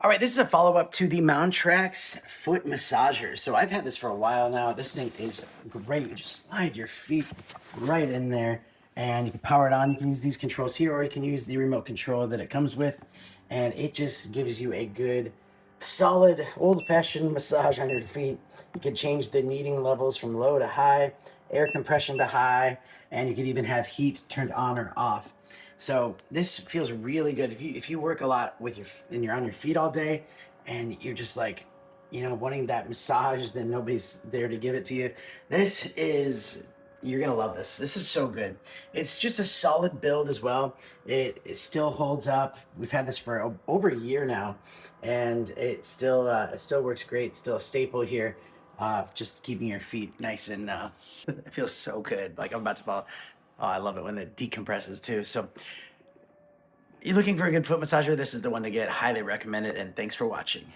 All right, this is a follow-up to the Mountrax foot massager. So I've had this for a while now. This thing is great. You just slide your feet right in there and you can power it on. You can use these controls here, or you can use the remote control that it comes with. And it just gives you a good, solid, old-fashioned massage on your feet. You can change the kneading levels from low to high, air compression to high, and you can even have heat turned on or off. So this feels really good. If you work a lot with and you're on your feet all day and you're just like, wanting that massage, then nobody's there to give it to you. You're gonna love this. This is so good. It's just a solid build as well. It still holds up. We've had this for over a year now, and it still works great. It's still a staple here. Just keeping your feet nice and it feels so good. Like I'm about to fall. Oh, I love it when it decompresses too. So, you're looking for a good foot massager? This is the one to get. Highly recommend it. And thanks for watching.